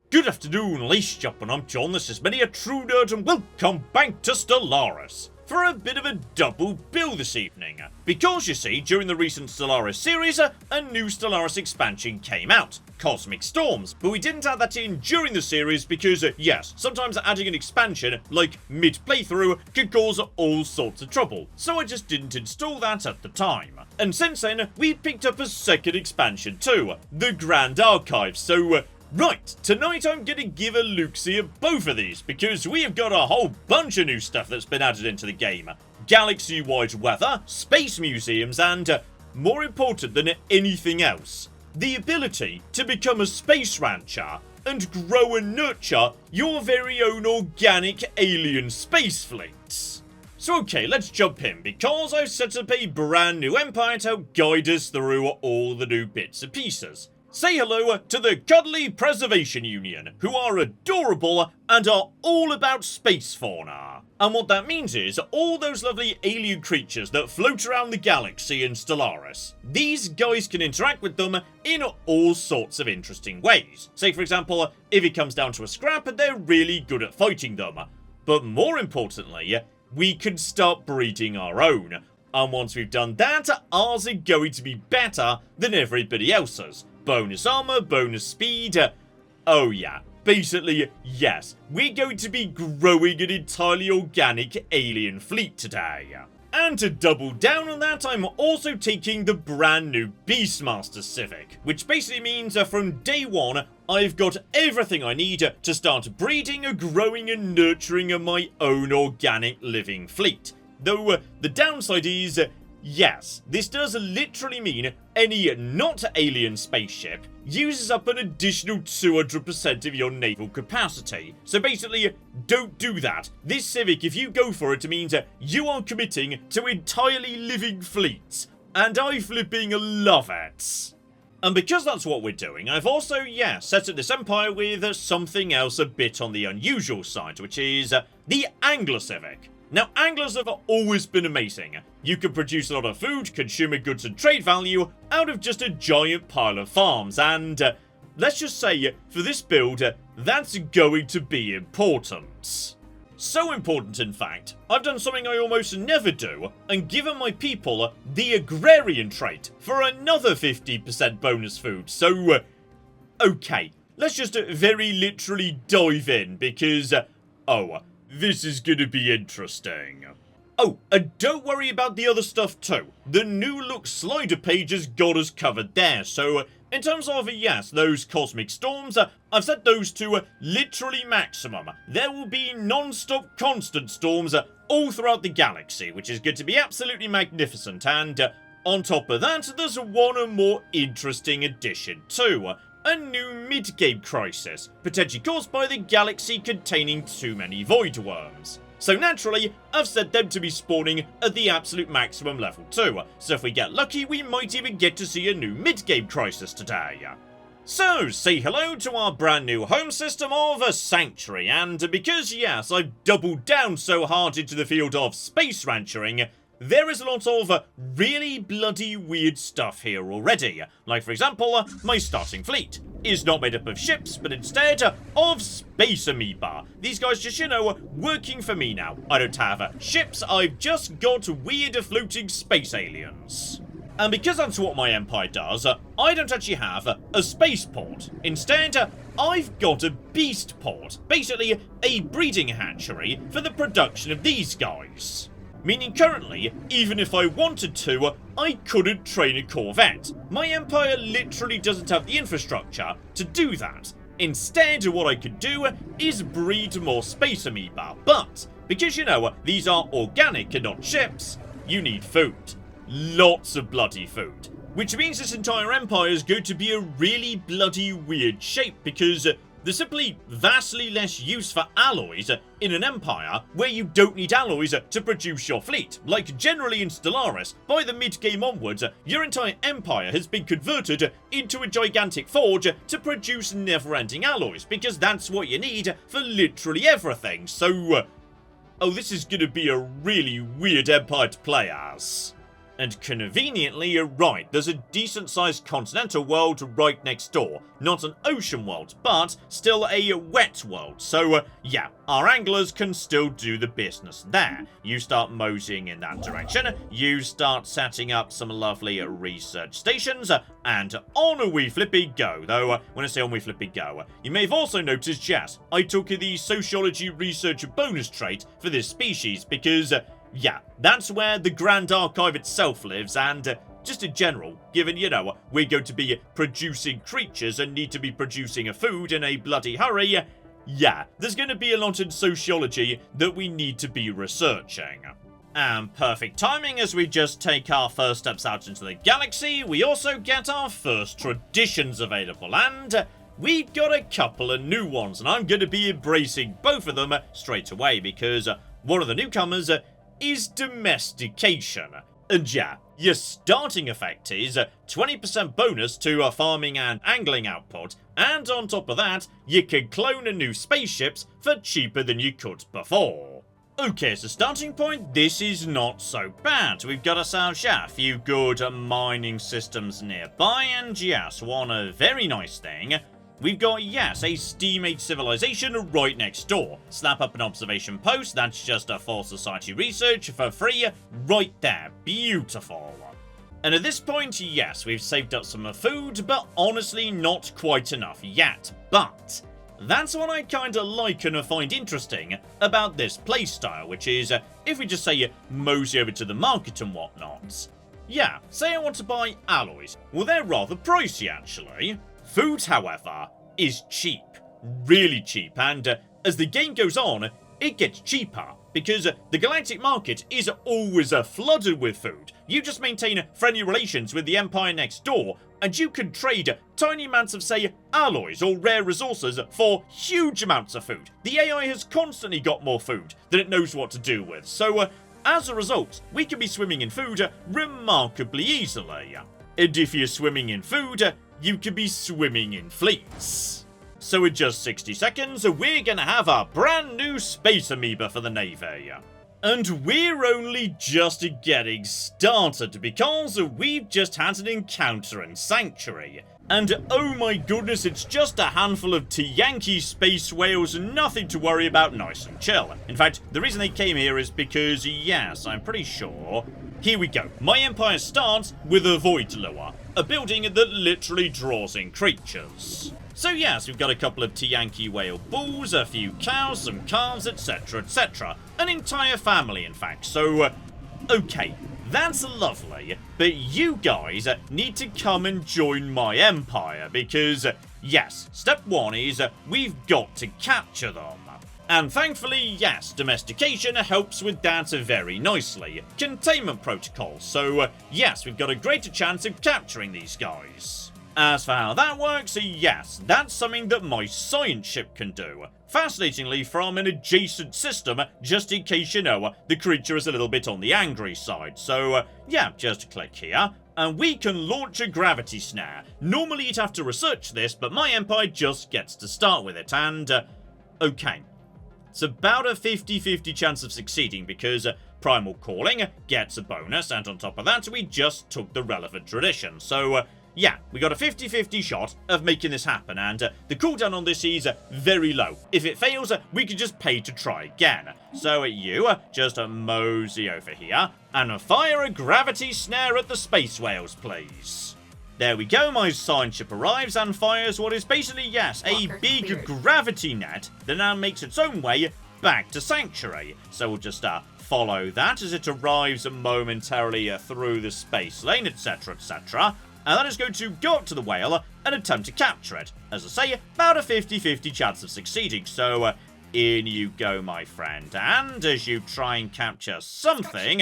Good afternoon, ladies and gentlemen, I'm John, this is Many a True Nerd, and welcome back to Stellaris for a bit of a double bill this evening. Because, you see, during the recent Stellaris series, a new Stellaris expansion came out, Cosmic Storms, but we didn't add that in during the series because, yes, sometimes adding an expansion, like mid-playthrough, can cause all sorts of trouble, so I just didn't install that at the time. And since then, we picked up a second expansion too, the Grand Archive, so right, tonight I'm going to give a look-see at both of these, because we have got a whole bunch of new stuff that's been added into the game. Galaxy-wide weather, space museums, and, more important than anything else, the ability to become a space rancher and grow and nurture your very own organic alien space fleets. So okay, let's jump in, because I've set up a brand new empire to help guide us through all the new bits and pieces. Say hello to the Cuddly Preservation Union, who are adorable and are all about space fauna. And what that means is, all those lovely alien creatures that float around the galaxy in Stellaris, these guys can interact with them in all sorts of interesting ways. Say for example, if it comes down to a scrap, they're really good at fighting them. But more importantly, we can start breeding our own. And once we've done that, ours are going to be better than everybody else's. Bonus armor, bonus speed, oh yeah, basically, yes, we're going to be growing an entirely organic alien fleet today. And to double down on that, I'm also taking the brand new Beastmaster Civic, which basically means from day one, I've got everything I need to start breeding, growing and nurturing my own organic living fleet. Though the downside is, yes, this does literally mean any not alien spaceship uses up an additional 200% of your naval capacity. So basically, don't do that. This Civic, if you go for it, means you are committing to entirely living fleets. And I flipping love it. And because that's what we're doing, I've also, set up this empire with something else a bit on the unusual side, which is the Angler Civic. Now, anglers have always been amazing. You can produce a lot of food, consumer goods and trade value out of just a giant pile of farms, and let's just say, for this build, that's going to be important. So important, in fact, I've done something I almost never do, and given my people the agrarian trait for another 50% bonus food, so, okay, let's just very literally dive in, because, this is gonna be interesting. Oh, and don't worry about the other stuff too. The new look slider page has got us covered there, so in terms of, those cosmic storms, I've set those to literally maximum. There will be non-stop constant storms all throughout the galaxy, which is going to be absolutely magnificent, and on top of that, there's one more interesting addition too. A new mid-game crisis, potentially caused by the galaxy containing too many void worms. So naturally, I've set them to be spawning at the absolute maximum level too, so if we get lucky we might even get to see a new mid-game crisis today. So, say hello to our brand new home system of a Sanctuary, and because I've doubled down so hard into the field of space ranchering, there is a lot of really bloody weird stuff here already. Like for example, my starting fleet is not made up of ships, but instead of space amoeba. These guys just, working for me now. I don't have ships, I've just got weird floating space aliens. And because that's what my empire does, I don't actually have a spaceport. Instead, I've got a beast port. Basically, a breeding hatchery for the production of these guys. Meaning currently, even if I wanted to, I couldn't train a Corvette. My empire literally doesn't have the infrastructure to do that. Instead, what I could do is breed more space amoeba. But, because these are organic and not ships, you need food. Lots of bloody food. Which means this entire empire is going to be a really bloody weird shape, because there's simply vastly less use for alloys in an empire where you don't need alloys to produce your fleet. Like generally in Stellaris, by the mid-game onwards, your entire empire has been converted into a gigantic forge to produce never-ending alloys, because that's what you need for literally everything. So, this is gonna be a really weird empire to play as. And conveniently, you're right, there's a decent-sized continental world right next door. Not an ocean world, but still a wet world. So, yeah, our anglers can still do the business there. You start moseying in that direction, you start setting up some lovely research stations, and on we flippy go. Though, when I say on we flippy go, you may have also noticed, yes, I took the sociology research bonus trait for this species because... yeah, that's where the Grand Archive itself lives, and just in general, given, you know, we're going to be producing creatures and need to be producing a food in a bloody hurry, yeah, there's going to be a lot in sociology that we need to be researching. And perfect timing as we just take our first steps out into the galaxy, we also get our first traditions available, and we've got a couple of new ones, and I'm going to be embracing both of them straight away, because one of the newcomers is domestication. And yeah, your starting effect is 20% bonus to farming and angling output, and on top of that, you can clone new spaceships for cheaper than you could before. Okay, so starting point, this is not so bad. We've got ourselves, yeah, a few good mining systems nearby, and yes, one very nice thing, we've got, yes, a steam-age civilization right next door. Snap up an observation post, that's just for society research for free, right there. Beautiful. And at this point, yes, we've saved up some food, but honestly not quite enough yet. But that's what I kinda like and find interesting about this playstyle, which is, if we just say mosey over to the market and whatnot. Yeah, say I want to buy alloys. Well, they're rather pricey, actually. Food, however, is cheap. Really cheap, and as the game goes on, it gets cheaper, because the galactic market is always flooded with food. You just maintain friendly relations with the Empire next door, and you can trade tiny amounts of, say, alloys or rare resources for huge amounts of food. The AI has constantly got more food than it knows what to do with, so as a result, we can be swimming in food remarkably easily. And if you're swimming in food, you could be swimming in fleets. So in just 60 seconds, we're gonna have a brand new space amoeba for the Navy. And we're only just getting started because we've just had an encounter in Sanctuary. And oh my goodness, it's just a handful of Yankee space whales, nothing to worry about, nice and chill. In fact, the reason they came here is because, yes, I'm pretty sure... Here we go. My empire starts with a void lure, a building that literally draws in creatures. So yes, we've got a couple of Yankee whale bulls, a few cows, some calves, etc, etc. An entire family, in fact. So, okay, that's lovely, but you guys need to come and join my empire, because, yes, step one is we've got to capture them. And thankfully, yes, domestication helps with that very nicely. Containment protocol, so yes, we've got a greater chance of capturing these guys. As for how that works, yes, that's something that my science ship can do. Fascinatingly, from an adjacent system, just in case you know, the creature is a little bit on the angry side. So, yeah, just click here, and we can launch a gravity snare. Normally you'd have to research this, but my empire just gets to start with it, and, okay. It's about a 50-50 chance of succeeding because Primal Calling gets a bonus, and on top of that, we just took the relevant tradition. So, yeah, we got a 50-50 shot of making this happen, and the cooldown on this is very low. If it fails, we can just pay to try again. So you just mosey over here and fire a gravity snare at the space whales, please. There we go, my science ship arrives and fires what is basically, yes, a big gravity net that now makes its own way back to Sanctuary. So we'll just follow that as it arrives momentarily through the space lane, etc, etc. And that is going to go up to the whale and attempt to capture it. As I say, about a 50-50 chance of succeeding, so in you go, my friend. And as you try and capture something...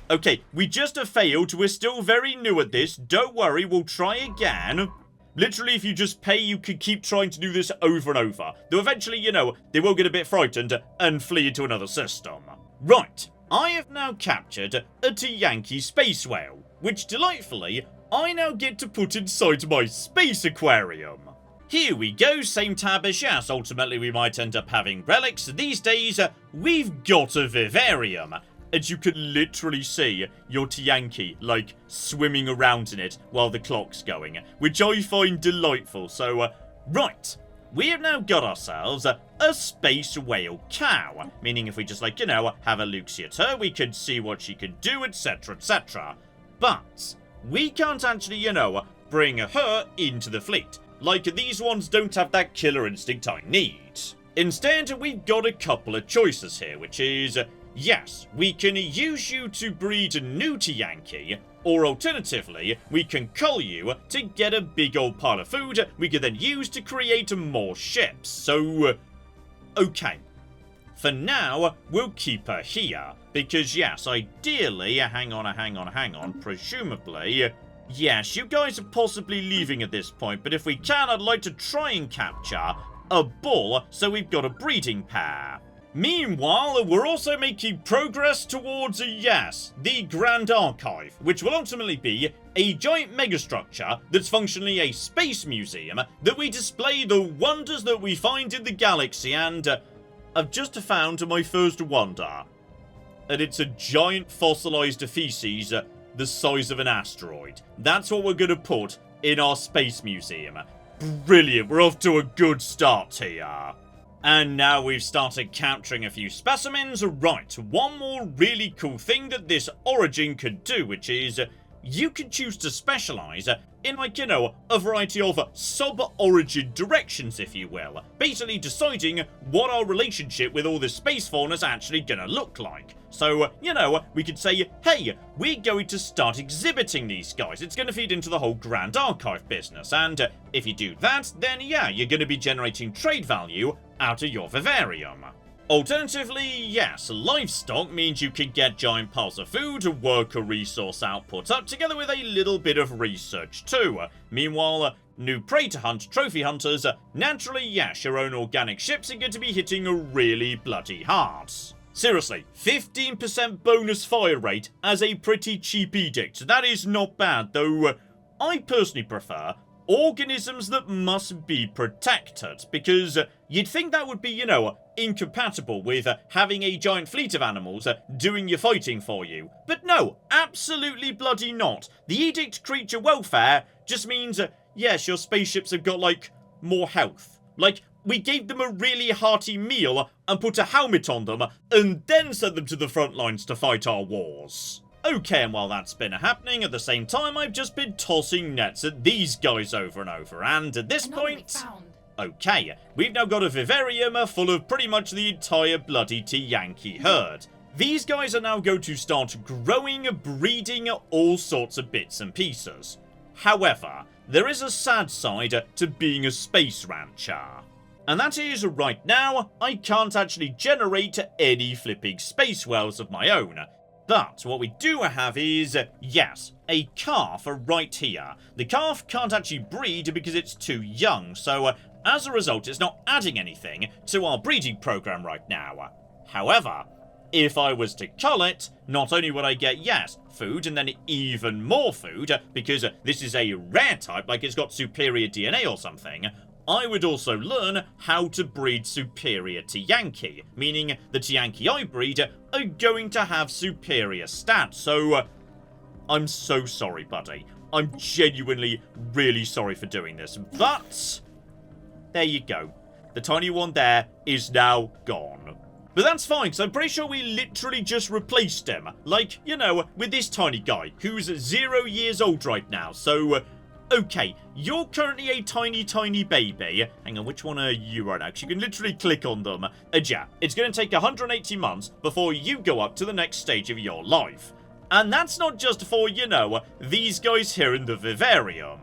Okay, we just failed. We're still very new at this. Don't worry, we'll try again. Literally, if you just pay, you can keep trying to do this over and over. Though eventually, you know, they will get a bit frightened and flee into another system. Right, I have now captured a Yankee space whale, which delightfully, I now get to put inside my space aquarium. Here we go, same tab as yes, ultimately we might end up having relics. These days, we've got a vivarium. and you can literally see your Tiyanki, like, swimming around in it while the clock's going, which I find delightful. So, right. We have now got ourselves a space whale cow, meaning if we just, like, have a look at her, we can see what she can do, etc, etc. But we can't actually, bring her into the fleet. Like, these ones don't have that killer instinct I need. Instead, we've got a couple of choices here, which is, yes, we can use you to breed a new Tiyanki, or alternatively, we can cull you to get a big old pile of food we can then use to create more ships. So, okay. For now, we'll keep her here, because yes, ideally, hang on, presumably, yes, you guys are possibly leaving at this point, but if we can, I'd like to try and capture a bull, so we've got a breeding pair. Meanwhile, we're also making progress towards, yes, the Grand Archive, which will ultimately be a giant megastructure that's functionally a space museum that we display the wonders that we find in the galaxy, and I've just found my first wonder. And it's a giant fossilized feces the size of an asteroid. That's what we're going to put in our space museum. Brilliant, we're off to a good start here. And now we've started capturing a few specimens. Right, one more really cool thing that this origin could do, which is you can choose to specialize in, like, a variety of sub-origin directions, if you will. Basically deciding what our relationship with all this space fauna is actually gonna look like. So, we could say, hey, we're going to start exhibiting these guys. It's gonna feed into the whole Grand Archive business. And if you do that, then yeah, you're gonna be generating trade value out of your vivarium. Alternatively, yes, livestock means you can get giant piles of food, work a resource output up, together with a little bit of research too. Meanwhile, new prey to hunt, trophy hunters, naturally, yes, your own organic ships are going to be hitting really bloody hard. Seriously, 15% bonus fire rate as a pretty cheap edict. That is not bad, though I personally prefer organisms that must be protected, because you'd think that would be, incompatible with having a giant fleet of animals doing your fighting for you. But no, absolutely bloody not. The Edict Creature Welfare just means, yes, your spaceships have got, like, more health. Like, we gave them a really hearty meal and put a helmet on them, and then sent them to the front lines to fight our wars. Okay, and while that's been happening, at the same time, I've just been tossing nets at these guys over and over, and at this point... Okay, we've now got a vivarium full of pretty much the entire bloody Tiyanki herd. These guys are now going to start growing, breeding, all sorts of bits and pieces. However, there is a sad side to being a space rancher. And that is, right now, I can't actually generate any flipping space whales of my own. But what we do have is, yes, a calf right here. The calf can't actually breed because it's too young, so as a result, it's not adding anything to our breeding program right now. However, if I was to cull it, not only would I get, yes, food and then even more food, because this is a rare type, like it's got superior DNA or something, I would also learn how to breed superior Tiyanki, meaning the Tiyanki I breed are going to have superior stats, so I'm so sorry, buddy. I'm genuinely really sorry for doing this, but there you go. The tiny one there is now gone. But that's fine, because I'm pretty sure we literally just replaced him. Like, with this tiny guy, who's 0 years old right now, so... Okay, you're currently a tiny baby. Hang on, which one are you right now? Because you can literally click on them. Yeah, it's going to take 180 months before you go up to the next stage of your life. And that's not just for, these guys here in the vivarium.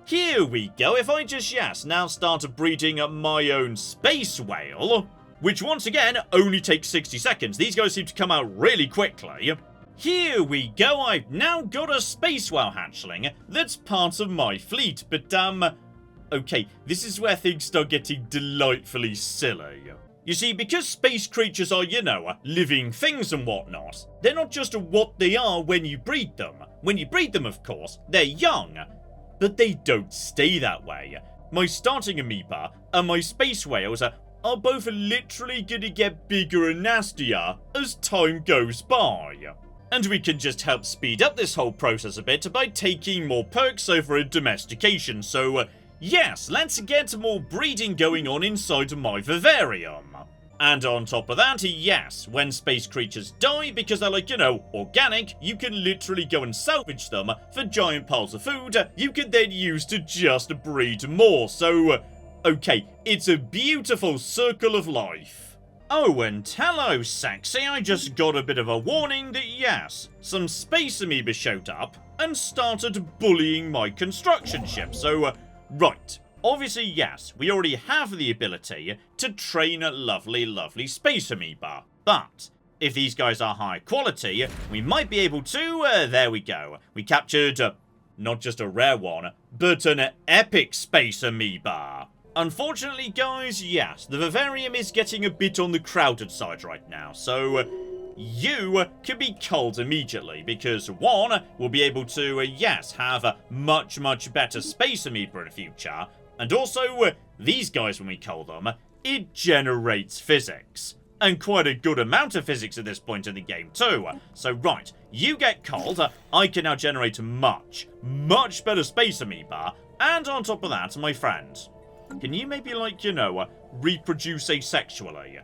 Here we go. If I just, yes, now start breeding my own space whale, which once again only takes 60 seconds. These guys seem to come out really quickly. Here we go, I've now got a space whale hatchling that's part of my fleet, but okay, this is where things start getting delightfully silly. You see, because space creatures are, living things and whatnot, they're not just what they are when you breed them. When you breed them, of course, they're young, but they don't stay that way. My starting amoeba and my space whales are both literally gonna get bigger and nastier as time goes by. And we can just help speed up this whole process a bit by taking more perks over a domestication, so yes, let's get more breeding going on inside my vivarium. And on top of that, yes, when space creatures die because they're like, organic, you can literally go and salvage them for giant piles of food you can then use to just breed more, so okay, it's a beautiful circle of life. Oh, and hello, sexy, I just got a bit of a warning that yes, some space amoeba showed up and started bullying my construction ship, so right. Obviously, yes, we already have the ability to train a lovely space amoeba, but if these guys are high quality, we might be able to, there we go. We captured, not just a rare one, but an epic space amoeba. Unfortunately, guys, yes, the vivarium is getting a bit on the crowded side right now, so you can be culled immediately, because one, we'll be able to, yes, have a much better space amoeba in the future, and also, these guys, when we cull them, it generates physics. And quite a good amount of physics at this point in the game, too. So, right, you get culled, I can now generate much better space amoeba, and on top of that, my friend, can you maybe, reproduce asexually?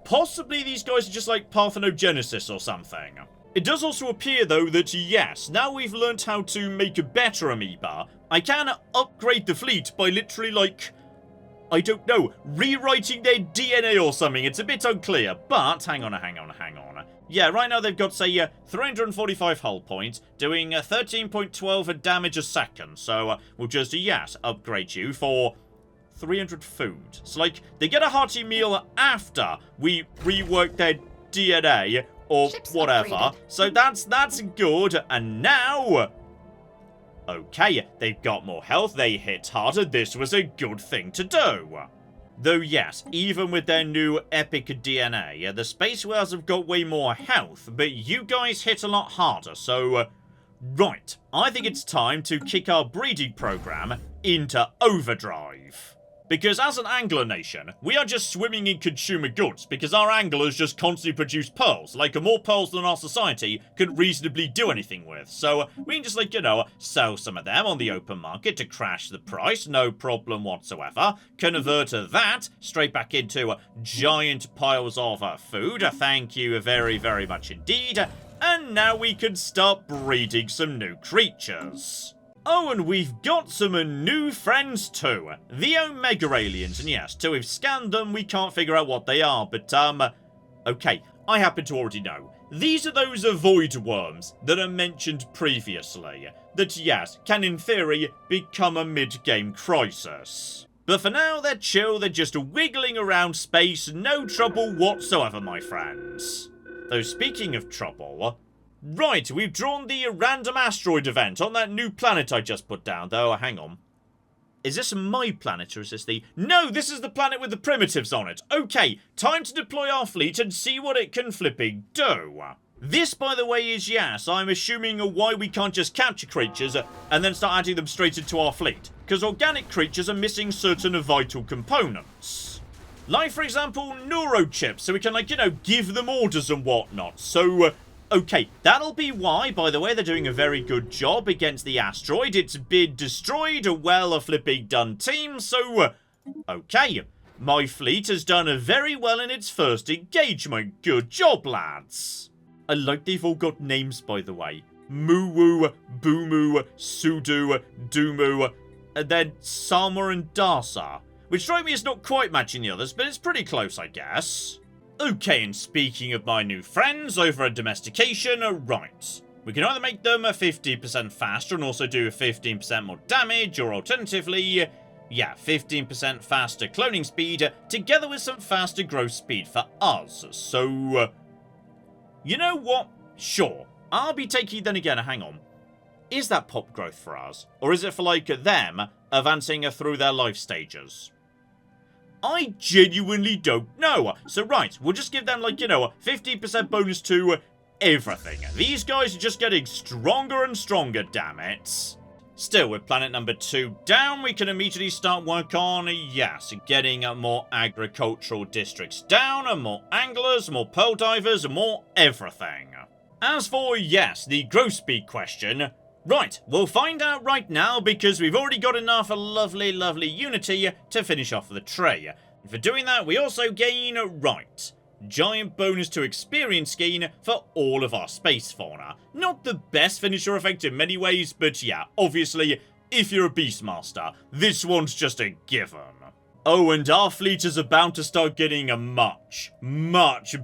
Possibly these guys are just like parthenogenesis or something. It does also appear, though, that yes, now we've learnt how to make a better amoeba, I can upgrade the fleet by literally, I don't know, rewriting their DNA or something. It's a bit unclear, but hang on. Yeah, right now they've got, say, 345 hull points, doing 13.12 damage a second. So we'll just, yes, upgrade you for 300 food. So, they get a hearty meal after we rework their DNA or ships whatever. Upgraded. So that's good. And now, okay, they've got more health, they hit harder, this was a good thing to do. Though yes, even with their new epic DNA, the space whales have got way more health, but you guys hit a lot harder, so right, I think it's time to kick our breeding program into overdrive. Because as an angler nation, we are just swimming in consumer goods because our anglers just constantly produce pearls. More pearls than our society could reasonably do anything with. So we can just, sell some of them on the open market to crash the price, no problem whatsoever. Convert that straight back into giant piles of food. Thank you very much indeed. And now we can start breeding some new creatures. Oh, and we've got some new friends too. The Omega aliens, and yes, till we've scanned them, we can't figure out what they are, but, okay, I happen to already know. These are those void worms that are mentioned previously, that, yes, can in theory become a mid-game crisis. But for now, they're chill, they're just wiggling around space, no trouble whatsoever, my friends. Though speaking of trouble, right, we've drawn the random asteroid event on that new planet I just put down, though, hang on. Is this my planet, or is this the... No, this is the planet with the primitives on it. Okay, time to deploy our fleet and see what it can flipping do. This, by the way, is, yes, I'm assuming why we can't just capture creatures and then start adding them straight into our fleet. Because organic creatures are missing certain vital components. Like, for example, neurochips, so we can, give them orders and whatnot. So, okay, that'll be why, by the way, they're doing a very good job against the asteroid. It's been destroyed, well, a flipping done team, so, okay. My fleet has done very well in its first engagement. Good job, lads. I like they've all got names, by the way. Moo-woo, Boo-moo, Sudu, Doomoo, and then Sama and Darsa. Which strike me as not quite matching the others, but it's pretty close, I guess. Okay, and speaking of my new friends over at domestication, right. We can either make them 50% faster and also do 15% more damage, or alternatively, yeah, 15% faster cloning speed, together with some faster growth speed for us. So, you know what? Sure. I'll be taking, then again, hang on. Is that pop growth for us? Or is it for, them advancing through their life stages? I genuinely don't know. So, right, we'll just give them, 50% bonus to everything. These guys are just getting stronger and stronger, damn it. Still, with planet number 2 down, we can immediately start work on, yes, getting more agricultural districts down, and more anglers, more pearl divers, and more everything. As for, yes, the growth speed question, right, we'll find out right now because we've already got enough lovely unity to finish off the tray. And for doing that, we also gain, right, giant bonus to experience gain for all of our space fauna. Not the best finisher effect in many ways, but yeah, obviously, if you're a Beastmaster, this one's just a given. Oh, and our fleet is about to start getting a much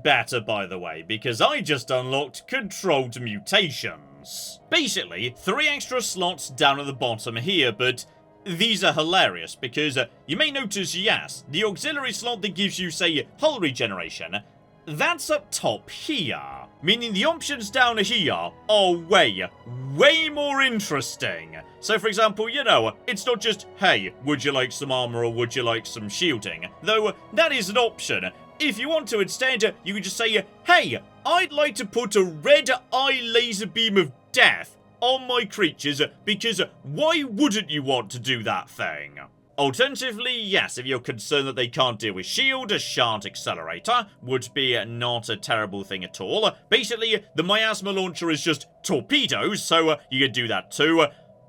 better, by the way, because I just unlocked controlled mutations. Basically, 3 extra slots down at the bottom here, but these are hilarious because you may notice, yes, the auxiliary slot that gives you, say, hull regeneration, that's up top here. Meaning the options down here are way more interesting. So for example, you know, it's not just, hey, would you like some armor or would you like some shielding? Though that is an option. If you want to instead, you can just say, hey, I'd like to put a red eye laser beam of death on my creatures, because why wouldn't you want to do that thing? Alternatively, yes, if you're concerned that they can't deal with shield, a shard accelerator would be not a terrible thing at all. Basically, the miasma launcher is just torpedoes, so you can do that too.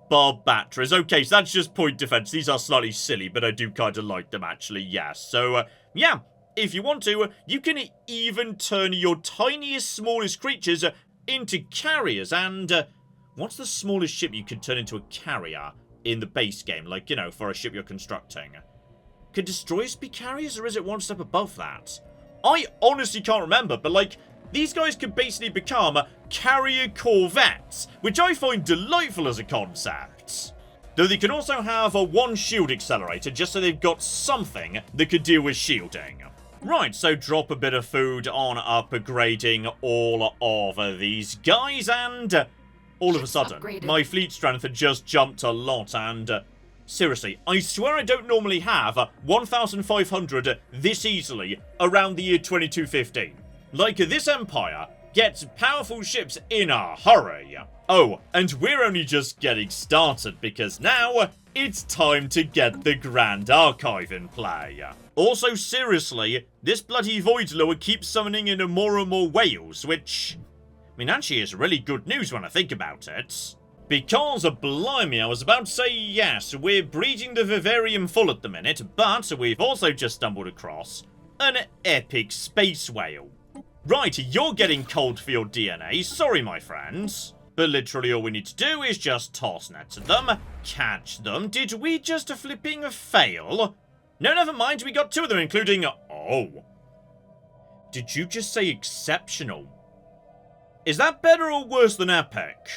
Barb batteries. Okay, so that's just point defense. These are slightly silly, but I do kind of like them actually, yes. So, yeah, if you want to, you can even turn your tiniest, smallest creatures into carriers. And what's the smallest ship you could turn into a carrier in the base game, like, you know, for a ship you're constructing? Could destroyers be carriers, or is it one step above that? I honestly can't remember, but, like, these guys could basically become carrier corvettes, which I find delightful as a concept. Though they can also have a 1 shield accelerator, just so they've got something that could deal with shielding. Right, so drop a bit of food on upgrading all of these guys, and all of a sudden, my fleet strength had just jumped a lot, and seriously, I swear I don't normally have 1,500 this easily around the year 2215. Like, this empire gets powerful ships in a hurry. Oh, and we're only just getting started, because now it's time to get the Grand Archive in play. Also, seriously, this bloody Void Lure keeps summoning in more and more whales, which, I mean, actually is really good news when I think about it. Because, blimey, I was about to say, yes, we're breeding the vivarium full at the minute, but we've also just stumbled across an epic space whale. Right, you're getting cold for your DNA, sorry my friends. But literally all we need to do is just toss nets at them, catch them. Did we just flipping fail? No, never mind, we got 2 of them, including, oh. Did you just say exceptional? Is that better or worse than epic?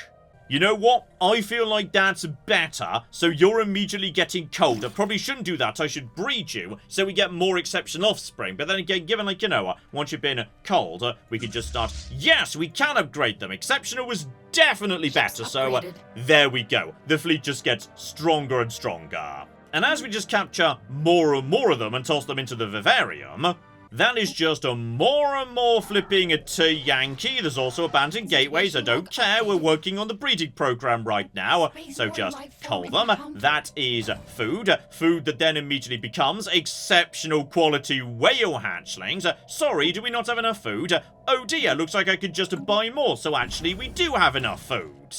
You know what? I feel like that's better, so you're immediately getting cold. I probably shouldn't do that. I should breed you so we get more exceptional offspring. But then again, given, like, you know, once you've been cold, we can just start. Yes, we can upgrade them. Exceptional was definitely better, so there we go. The fleet just gets stronger and stronger. And as we just capture more and more of them and toss them into the vivarium, that is just a more and more flipping to Yankee. There's also abandoned gateways. I don't care. We're working on the breeding program right now. So just cull them. That is food. Food that then immediately becomes exceptional quality whale hatchlings. Sorry, do we not have enough food? Oh dear, looks like I could just buy more. So actually, we do have enough food.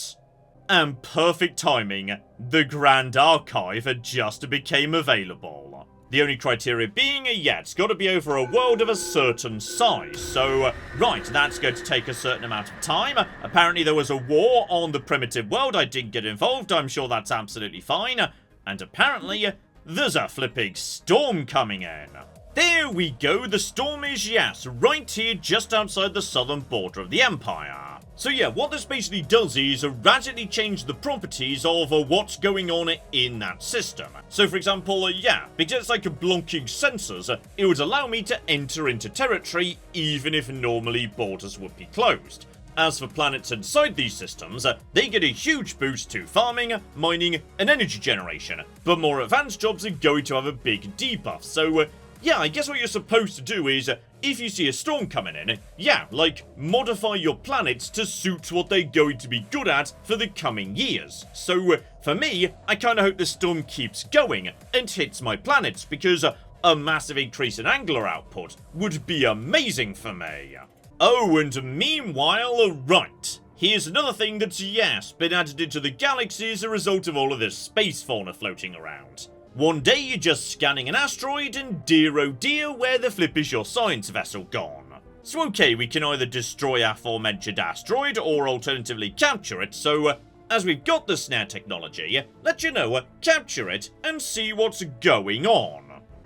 And perfect timing. The Grand Archive had just became available. The only criteria being, yeah, it's got to be over a world of a certain size. So, right, that's going to take a certain amount of time. Apparently there was a war on the primitive world. I didn't get involved. I'm sure that's absolutely fine. And apparently, there's a flipping storm coming in. There we go. The storm is, yes, right here just outside the southern border of the Empire. So yeah, what this basically does is radically change the properties of what's going on in that system. So for example, yeah, because it's like a blocking sensors, it would allow me to enter into territory even if normally borders would be closed. As for planets inside these systems, they get a huge boost to farming, mining, and energy generation, but more advanced jobs are going to have a big debuff, so yeah, I guess what you're supposed to do is if you see a storm coming in, yeah, like, modify your planets to suit what they're going to be good at for the coming years. So, for me, I kinda hope the storm keeps going and hits my planets, because a massive increase in angular output would be amazing for me. Oh, and meanwhile, right, here's another thing that's, yes, been added into the galaxy as a result of all of this space fauna floating around. One day you're just scanning an asteroid and dear oh dear, where the flip is your science vessel gone? So okay, we can either destroy our aforementioned asteroid or alternatively capture it, so as we've got the snare technology, let you know, capture it and see what's going on.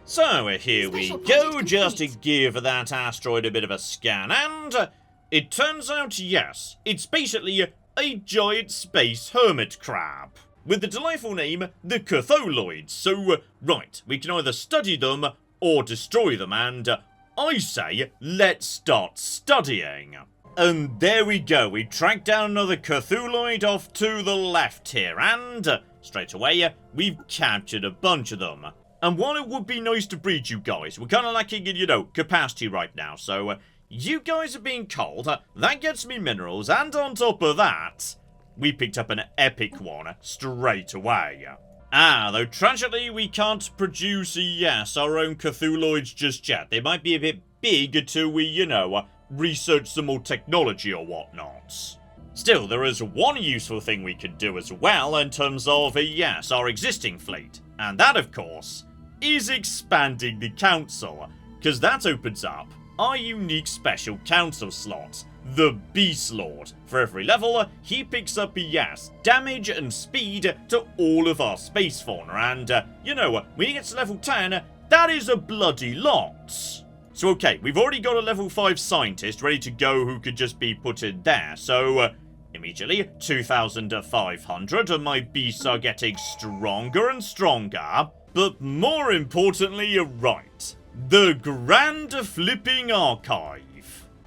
So here we go, just to give that asteroid a bit of a scan, and it turns out, yes, it's basically a giant space hermit crab, with the delightful name, the Cthulhuids. So, right, we can either study them or destroy them, and I say, let's start studying. And there we go, we tracked down another Cthulhuid off to the left here, and straight away, we've captured a bunch of them. And while it would be nice to breed you guys, we're kind of lacking in, you know, capacity right now. So, you guys are being cold, that gets me minerals, and on top of that, we picked up an epic one straight away. Though tragically we can't produce, yes, our own Cthulhuids just yet. They might be a bit big until we, you know, research some more technology or whatnot. Still, there is one useful thing we could do as well in terms of, yes, our existing fleet. And that, of course, is expanding the council, because that opens up our unique special council slot, the Beast Lord. For every level, he picks up, yes, damage and speed to all of our space fauna, and, you know, when he gets to level 10, that is a bloody lot. So okay, we've already got a level 5 scientist ready to go who could just be put in there, so, immediately, 2,500, and my beasts are getting stronger and stronger. But more importantly, right, the Grand Flipping Archive.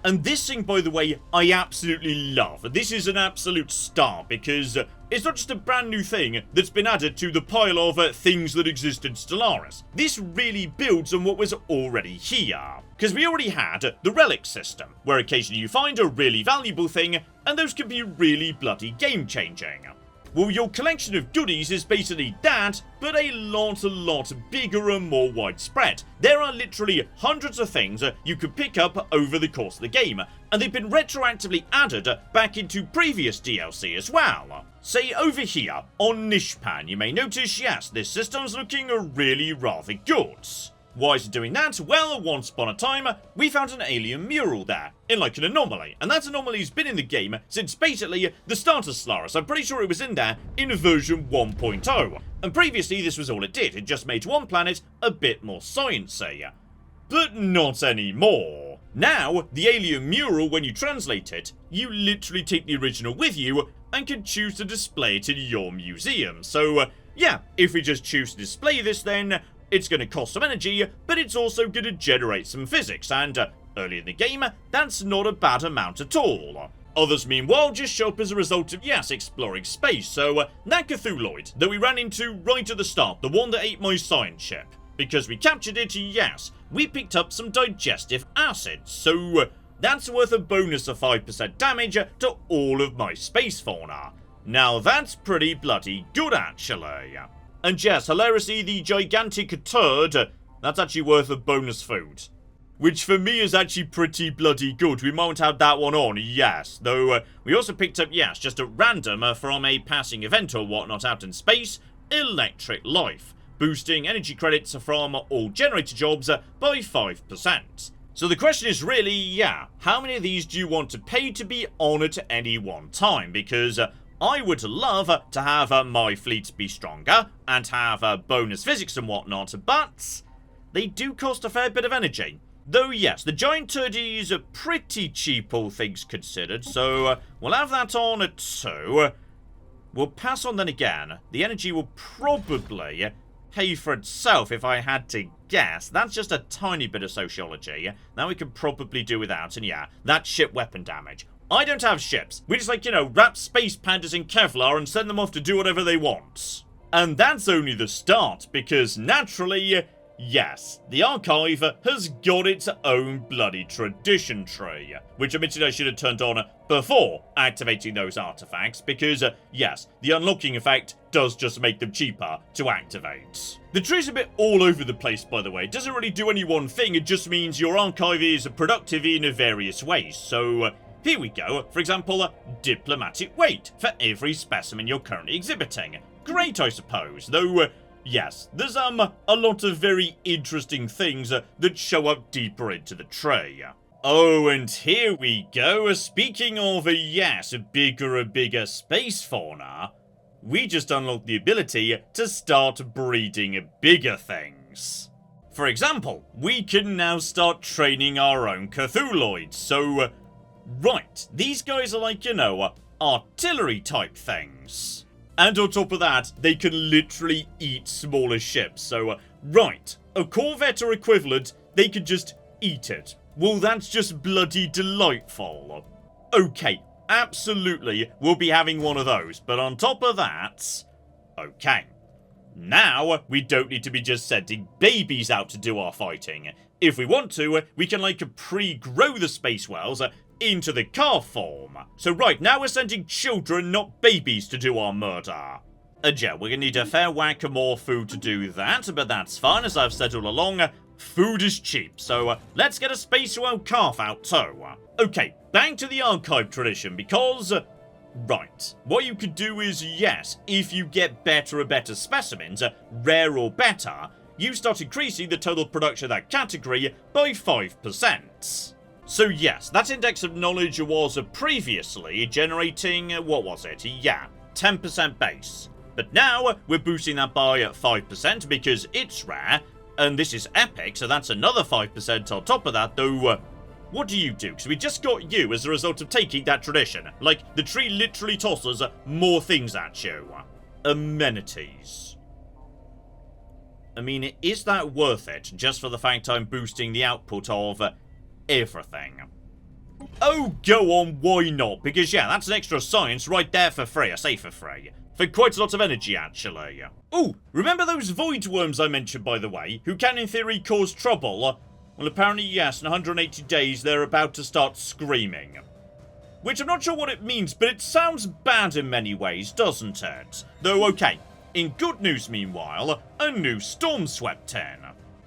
And this thing, by the way, I absolutely love. This is an absolute star, because it's not just a brand new thing that's been added to the pile of things that exist in Stellaris. This really builds on what was already here. Because we already had the relic system, where occasionally you find a really valuable thing, and those can be really bloody game-changing. Well, your collection of goodies is basically that, but a lot bigger and more widespread. There are literally hundreds of things you could pick up over the course of the game, and they've been retroactively added back into previous DLC as well. Say over here, on Nishpan, you may notice, yes, this system's looking really rather good. Why is it doing that? Well, once upon a time, we found an alien mural there, in like an anomaly, and that anomaly's been in the game since basically the start of Stellaris. I'm pretty sure it was in there in version 1.0, and previously this was all it did, it just made one planet a bit more sciencey. But not anymore. Now, the alien mural, when you translate it, you literally take the original with you, and can choose to display it in your museum. So, yeah, if we just choose to display this then, it's going to cost some energy, but it's also going to generate some physics, and early in the game, that's not a bad amount at all. Others, meanwhile, just show up as a result of, yes, exploring space, so that Cthulhuid that we ran into right at the start, the one that ate my science ship, because we captured it, yes, we picked up some digestive acid, so that's worth a bonus of 5% damage to all of my space fauna. Now that's pretty bloody good, actually. And yes, hilariously, the gigantic turd, that's actually worth a bonus food. Which for me is actually pretty bloody good. We might have that one on, yes. Though, we also picked up, yes, just at random from a passing event or whatnot out in space, electric life. Boosting energy credits from all generator jobs by 5%. So the question is really, yeah, how many of these do you want to pay to be on at any one time? Because I would love to have my fleet be stronger and have bonus physics and whatnot, but they do cost a fair bit of energy. Though yes, the giant turdies are pretty cheap, all things considered, so we'll have that on at 2. We'll pass on then again. The energy will probably pay for itself if I had to guess. That's just a tiny bit of sociology. That we could probably do without, and yeah, that ship weapon damage. I don't have ships. We just, like, you know, wrap space pandas in Kevlar and send them off to do whatever they want. And that's only the start, because naturally, yes, the archive has got its own bloody tradition tree, which admittedly I should have turned on before activating those artifacts, because, yes, the unlocking effect does just make them cheaper to activate. The tree's a bit all over the place, by the way. It doesn't really do any one thing, it just means your archive is productive in various ways, so here we go. For example, diplomatic weight for every specimen you're currently exhibiting. Great, I suppose, though, yes, there's a lot of very interesting things that show up deeper into the tree. Oh, and here we go. Speaking of, yes, bigger space fauna, we just unlocked the ability to start breeding bigger things. For example, we can now start training our own Cthulhuids, so, right, these guys are like, you know, artillery type things. And on top of that, they can literally eat smaller ships, so, right, a corvette or equivalent, they can just eat it. Well, that's just bloody delightful. Okay, absolutely, we'll be having one of those, but on top of that, okay. Now, we don't need to be just sending babies out to do our fighting. If we want to, we can, like, pre-grow the space whales into the calf form. So right, now we're sending children, not babies, to do our murder. And yeah, we're gonna need a fair whack of more food to do that, but that's fine, as I've said all along, food is cheap, so let's get a space whale calf out too. Okay, back to the archive tradition, because, right, what you could do is, yes, if you get better and better specimens, rare or better, you start increasing the total production of that category by 5%. So yes, that index of knowledge was previously generating, what was it? Yeah, 10% base. But now, we're boosting that by 5% because it's rare, and this is epic, so that's another 5% on top of that, though, what do you do? Because we just got you as a result of taking that tradition. Like, the tree literally tosses more things at you. Amenities. I mean, is that worth it, just for the fact I'm boosting the output of everything? Oh, go on, why not? Because, yeah, that's an extra science right there for free. I say for free. For quite a lot of energy, actually. Oh, remember those void worms I mentioned, by the way, who can, in theory, cause trouble? Well, apparently, yes, in 180 days, they're about to start screaming. Which I'm not sure what it means, but it sounds bad in many ways, doesn't it? Though, okay, in good news, meanwhile, a new storm swept in.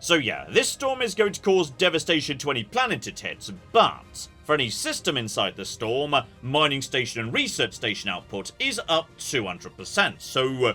So yeah, this storm is going to cause devastation to any planet it hits, but for any system inside the storm, mining station and research station output is up 200%. So,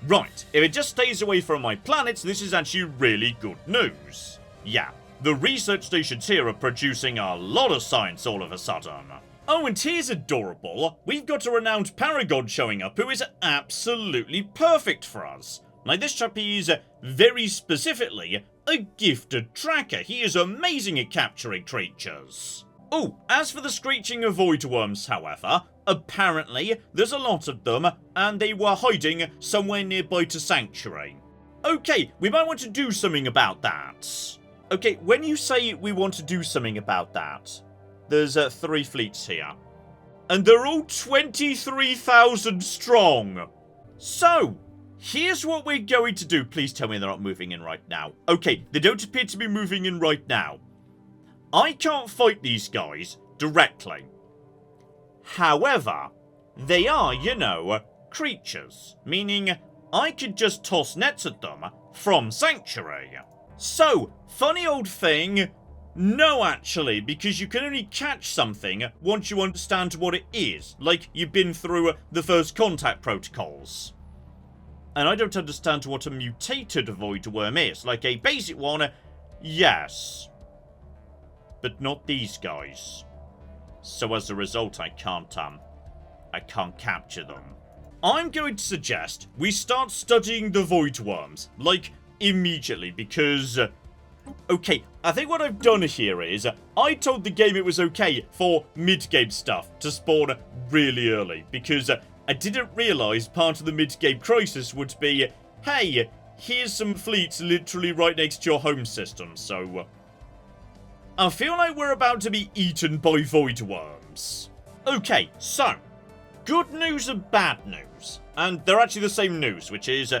right, if it just stays away from my planets, this is actually really good news. Yeah, the research stations here are producing a lot of science all of a sudden. Oh, and here's adorable. We've got a renowned paragon showing up who is absolutely perfect for us. Like, this chap is very specifically a gifted tracker. He is amazing at capturing creatures. Oh, as for the screeching of void worms, however, apparently there's a lot of them, and they were hiding somewhere nearby to Sanctuary. Okay, we might want to do something about that. Okay, when you say we want to do something about that, there's 3 fleets here. And they're all 23,000 strong. So, here's what we're going to do. Please tell me they're not moving in right now. Okay, they don't appear to be moving in right now. I can't fight these guys directly. However, they are, you know, creatures. Meaning, I could just toss nets at them from Sanctuary. So, funny old thing, no actually, because you can only catch something once you understand what it is. Like, you've been through the first contact protocols. And I don't understand what a mutated void worm is. Like a basic one, yes. But not these guys. So as a result, I can't capture them. I'm going to suggest we start studying the void worms, like, immediately, because, okay, I think what I've done here is, I told the game it was okay for mid-game stuff to spawn really early, because I didn't realise part of the mid-game crisis would be, hey, here's some fleets literally right next to your home system, so I feel like we're about to be eaten by void worms. Okay, so, good news and bad news. And they're actually the same news, which is,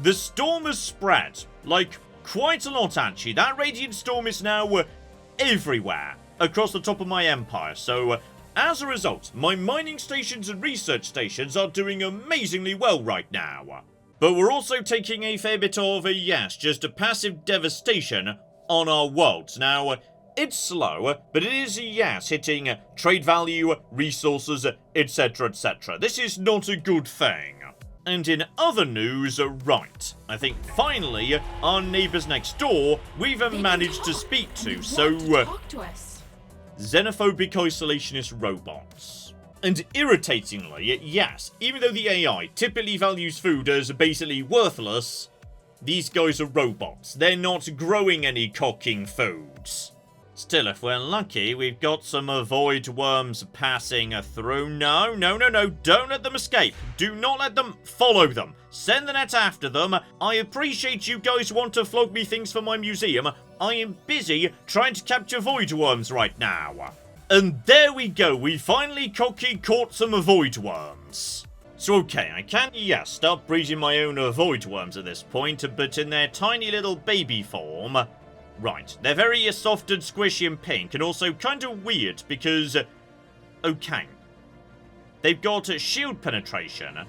the storm has spread. Like, Quite a lot, actually. That radiant storm is now everywhere across the top of my empire. So, as a result, my mining stations and research stations are doing amazingly well right now. But we're also taking a fair bit of just a passive devastation on our worlds. Now, it's slow, but it is, hitting trade value, resources, etc, etc. This is not a good thing. And in other news, right, I think finally our neighbours next door we've managed to speak to, talk to us. Xenophobic isolationist robots. And irritatingly, yes, even though the AI typically values food as basically worthless, these guys are robots. They're not growing any cooking foods. Still, if we're lucky, we've got some void worms passing through. No, don't let them escape. Do not let them follow them. Send the net after them. I appreciate you guys want to flog me things for my museum. I am busy trying to capture void worms right now. And there we go, we finally caught some void worms. So okay, I can, start breeding my own void worms at this point, but in their tiny little baby form. Right, they're very soft and squishy and pink, and also kind of weird because, okay, they've got shield penetration,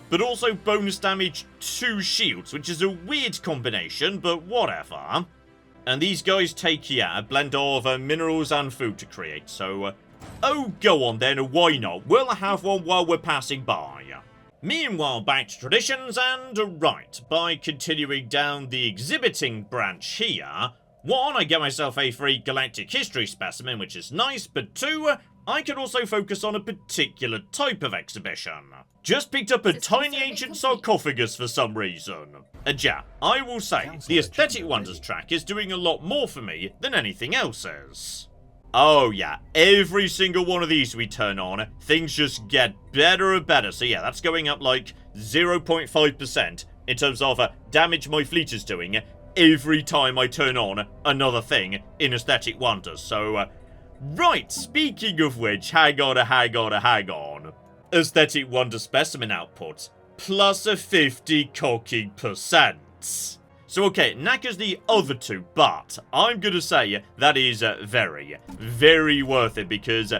but also bonus damage to shields, which is a weird combination, but whatever. And these guys take, a blend of minerals and food to create, so, oh, go on then, why not? We'll have one while we're passing by. Meanwhile, back to traditions, and right, by continuing down the exhibiting branch here, one, I get myself a free galactic history specimen, which is nice, but two, I can also focus on a particular type of exhibition. Just picked up a tiny ancient sarcophagus for some reason. And I will say, the Aesthetic Wonders track is doing a lot more for me than anything else is. Oh yeah, every single one of these we turn on, things just get better and better. So yeah, that's going up like 0.5% in terms of damage my fleet is doing every time I turn on another thing in Aesthetic Wonders. So, right, speaking of which, hang on. Aesthetic Wonder specimen output, plus a 50 cocking %. So okay, knackers the other two, but I'm gonna say that is very, very worth it because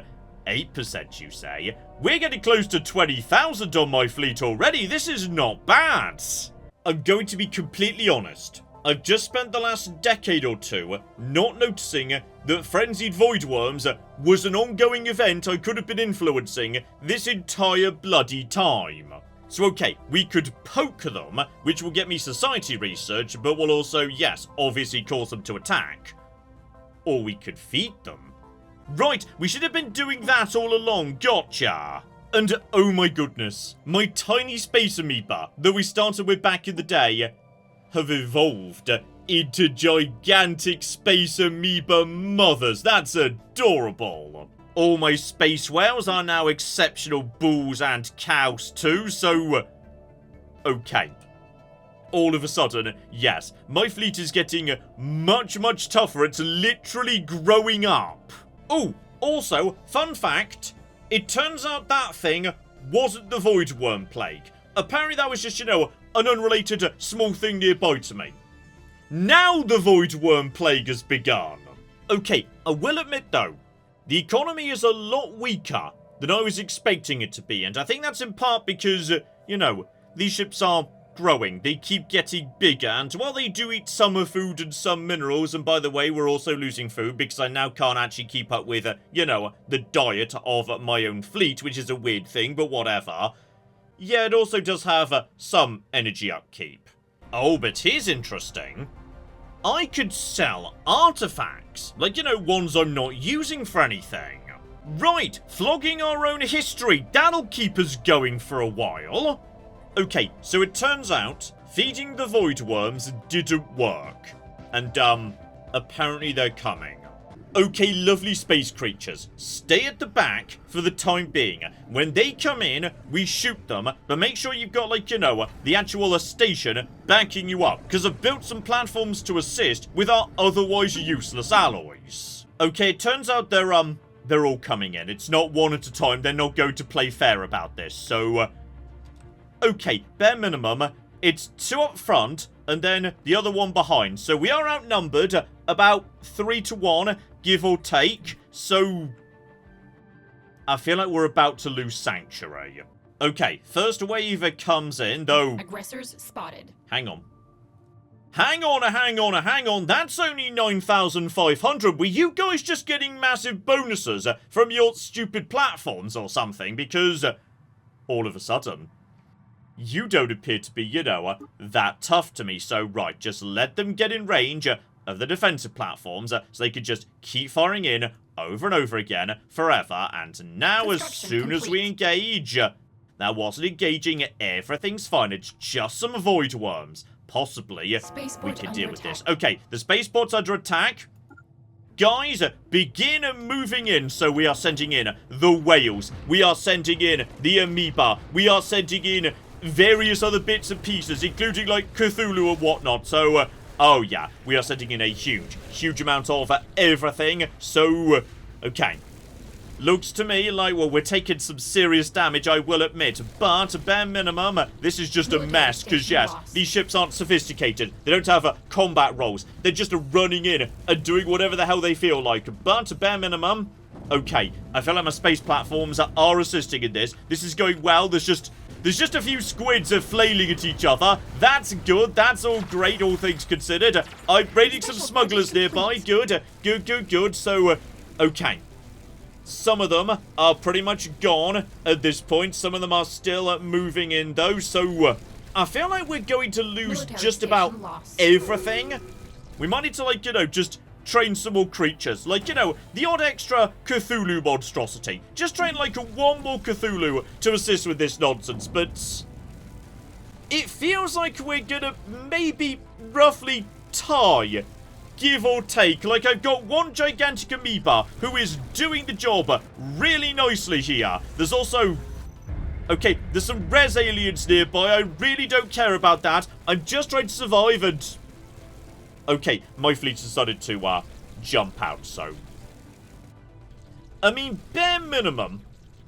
8% you say? We're getting close to 20,000 on my fleet already, this is not bad! I'm going to be completely honest. I've just spent the last decade or two not noticing that Frenzied Void Worms was an ongoing event I could have been influencing this entire bloody time. So okay, we could poke them, which will get me society research, but will also, obviously cause them to attack. Or we could feed them. Right, we should have been doing that all along, gotcha! And oh my goodness, my tiny space amoeba that we started with back in the day have evolved into gigantic space amoeba mothers. That's adorable. All my space whales are now exceptional bulls and cows too, so okay. All of a sudden, yes, my fleet is getting much, much tougher. It's literally growing up. Oh, also, fun fact, it turns out that thing wasn't the Void Worm Plague. Apparently that was just, an unrelated small thing nearby to me. Now the Void Worm Plague has begun. Okay, I will admit though, the economy is a lot weaker than I was expecting it to be, and I think that's in part because, these ships are growing, they keep getting bigger, and while they do eat some food and some minerals, and by the way, we're also losing food because I now can't actually keep up with, the diet of my own fleet, which is a weird thing, but whatever. Yeah, it also does have some energy upkeep. Oh, but here's interesting. I could sell artifacts, like, ones I'm not using for anything. Right, flogging our own history, that'll keep us going for a while. Okay, so it turns out, feeding the void worms didn't work. And, apparently they're coming. Okay, lovely space creatures, stay at the back for the time being. When they come in, we shoot them, but make sure you've got, the actual station backing you up, because I've built some platforms to assist with our otherwise useless alloys. Okay, it turns out they're all coming in. It's not one at a time, they're not going to play fair about this, so, okay, bare minimum, it's 2 up front, and then the other one behind. So we are outnumbered about 3 to 1, give or take. So I feel like we're about to lose Sanctuary. Okay, first wave comes in, though... Aggressors spotted. Hang on. Hang on. That's only 9,500. Were you guys just getting massive bonuses from your stupid platforms or something? Because all of a sudden, you don't appear to be, you know, that tough to me. So, right, just let them get in range of the defensive platforms so they could just keep firing in over and over again forever. And now, as soon as we engage... That wasn't engaging, everything's fine, it's just some void worms. Possibly, we can deal with this. Okay, the spaceport's under attack. Guys, begin moving in. So we are sending in the whales. We are sending in the amoeba. We are sending in various other bits and pieces, including, like, Cthulhu and whatnot. So, oh yeah, we are sending in a huge amount of everything. So, okay. Looks to me like, well, we're taking some serious damage, I will admit. But, bare minimum, this is just a mess. Because, yes, these ships aren't sophisticated. They don't have combat roles. They're just running in and doing whatever the hell they feel like. But, bare minimum, okay. I feel like my space platforms are assisting in this. This is going well. There's just a few squids flailing at each other. That's good. That's all great, all things considered. I'm raiding some smugglers nearby. Good. So, okay. Some of them are pretty much gone at this point. Some of them are still moving in, though. So, I feel like we're going to lose just about everything. We might need to, like, you know, just train some more creatures. Like, you know, the odd extra Cthulhu monstrosity. Just train, like, one more Cthulhu to assist with this nonsense. But it feels like we're gonna maybe roughly tie... Give or take. Like, I've got one gigantic amoeba who is doing the job really nicely here. There's also... Okay, there's some res aliens nearby. I really don't care about that. I'm just trying to survive and... Okay, my fleet decided to, jump out, so... I mean, bare minimum,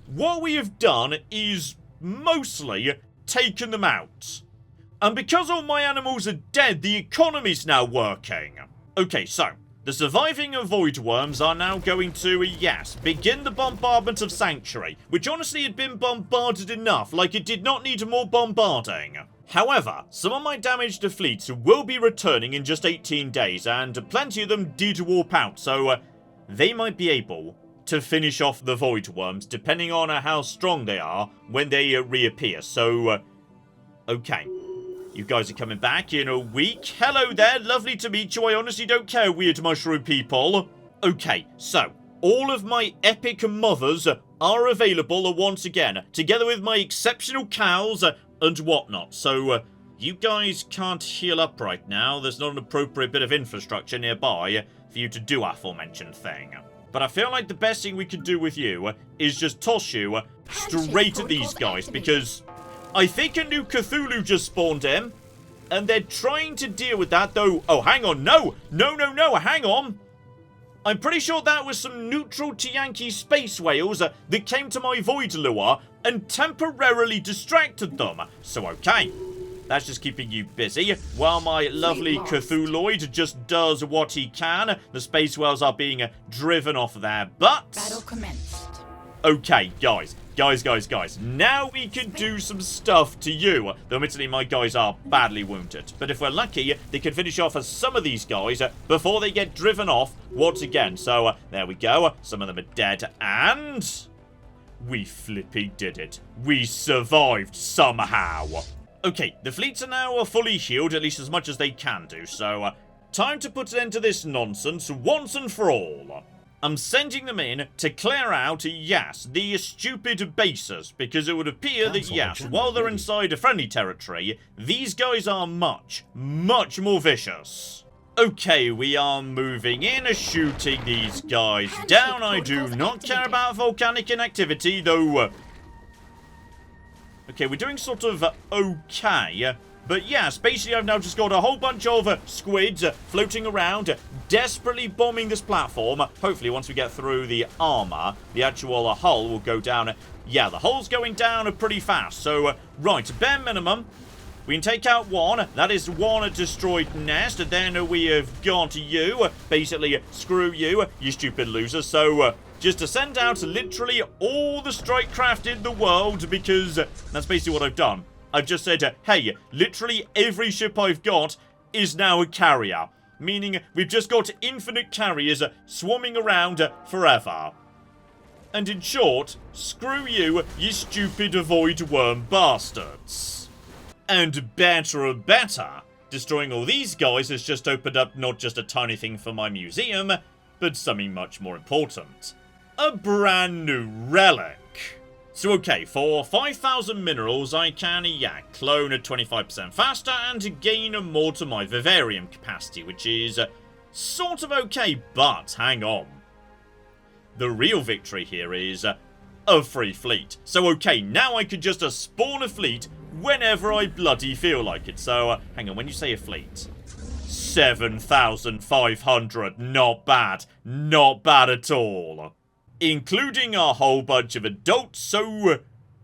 what we have done is mostly taken them out. And because all my animals are dead, the economy's now working. Okay, so, the surviving void worms are now going to, yes, begin the bombardment of Sanctuary, which honestly had been bombarded enough, like it did not need more bombarding. However, some of my damaged fleets will be returning in just 18 days, and plenty of them did warp out, so they might be able to finish off the void worms, depending on how strong they are when they reappear. So, okay. You guys are coming back in a week. Hello there, lovely to meet you. I honestly don't care, weird mushroom people. Okay, so, all of my epic mothers are available once again, together with my exceptional cows and whatnot. So, you guys can't heal up right now. There's not an appropriate bit of infrastructure nearby for you to do aforementioned thing. But I feel like the best thing we can do with you is just toss you straight at these guys, because... I think a new Cthulhu just spawned in, and they're trying to deal with that, though... Oh, hang on, no, hang on! I'm pretty sure that was some neutral Tiyanki space whales that came to my void lure and temporarily distracted them. So, okay, that's just keeping you busy, while my lovely Cthulhuid just does what he can. The space whales are being driven off their butts. Battle commenced. Okay, guys, now we can do some stuff to you. Though admittedly my guys are badly wounded. But if we're lucky, they can finish off some of these guys before they get driven off once again. So, there we go. Some of them are dead. And... we flipping did it. We survived somehow. Okay, the fleets are now fully healed, at least as much as they can do. So, time to put an end to this nonsense once and for all. I'm sending them in to clear out, yes, the stupid bases, because it would appear that, yes, while they're inside a friendly territory, these guys are much more vicious. Okay, we are moving in, shooting these guys down. I do not care about volcanic inactivity, though... Okay, we're doing sort of okay. But yes, basically I've now just got a whole bunch of squids floating around, desperately bombing this platform. Hopefully once we get through the armor, the actual hull will go down. Yeah, the hull's going down pretty fast. So, right, bare minimum, we can take out one. That is one destroyed nest. Then we have got you. Basically, screw you, you stupid loser. So, just to send out literally all the strike craft in the world, because that's basically what I've done. I've just said, hey, literally every ship I've got is now a carrier. Meaning, we've just got infinite carriers swarming around forever. And in short, screw you, you stupid void worm bastards. And better, destroying all these guys has just opened up not just a tiny thing for my museum, but something much more important. A brand new relic. So okay, for 5,000 minerals I can, clone at 25% faster and gain more to my vivarium capacity, which is sort of okay, but hang on. The real victory here is a free fleet. So okay, now I can just spawn a fleet whenever I bloody feel like it. So, hang on, when you say a fleet, 7,500, not bad at all. Including a whole bunch of adults, so,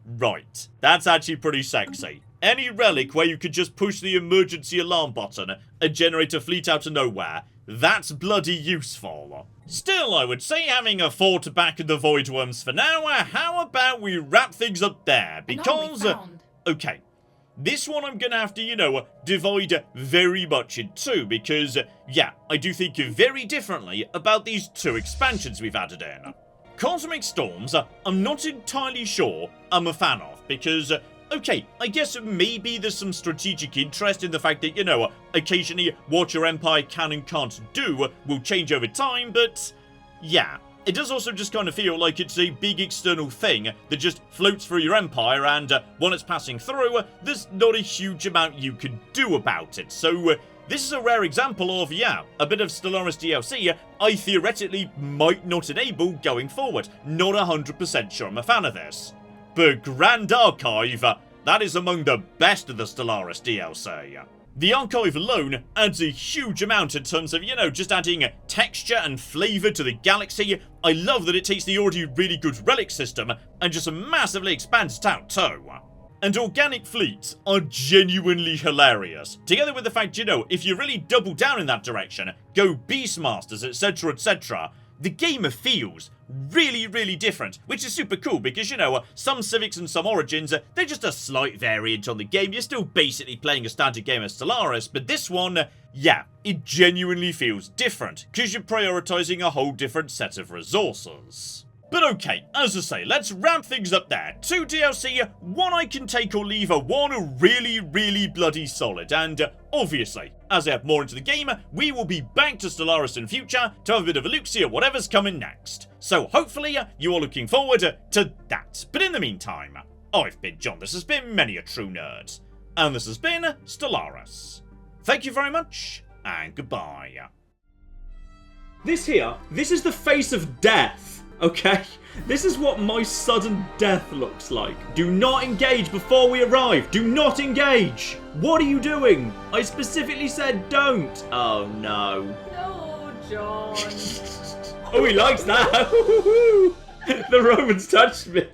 right, that's actually pretty sexy. Any relic where you could just push the emergency alarm button and generate a fleet out of nowhere, that's bloody useful. Still, I would say having a fort back in the Void Worms for now, how about we wrap things up there, because, okay, this one I'm gonna have to, divide very much in two, because, I do think very differently about these two expansions we've added in. Cosmic Storms, I'm not entirely sure I'm a fan of, because, okay, I guess maybe there's some strategic interest in the fact that, occasionally what your empire can and can't do will change over time, but, it does also just kind of feel like it's a big external thing that just floats through your empire, and when it's passing through, there's not a huge amount you can do about it, so this is a rare example of, a bit of Stellaris DLC I theoretically might not enable going forward. Not 100% sure I'm a fan of this. But Grand Archive, that is among the best of the Stellaris DLC. The Archive alone adds a huge amount in terms of, just adding texture and flavour to the galaxy. I love that it takes the already really good relic system and just massively expands it out too. And organic fleets are genuinely hilarious. Together with the fact, if you really double down in that direction, go Beastmasters, etc, etc, the game feels really, really different, which is super cool because, some Civics and some Origins, they're just a slight variant on the game. You're still basically playing a standard game of Stellaris, but this one, it genuinely feels different because you're prioritizing a whole different set of resources. But okay, as I say, let's ramp things up there. 2 DLC, one I can take or leave, one really, really bloody solid. And obviously, as I have more into the game, we will be back to Stellaris in future to have a bit of a look see at whatever's coming next. So hopefully, you are looking forward to that. But in the meantime, I've been John, this has been Many a True Nerd, and this has been Stellaris. Thank you very much, and goodbye. This is the face of death. Okay, this is what my sudden death looks like. Do not engage before we arrive. Do not engage. What are you doing? I specifically said don't. Oh no. No, John. Oh, he likes that. The Romans touched me.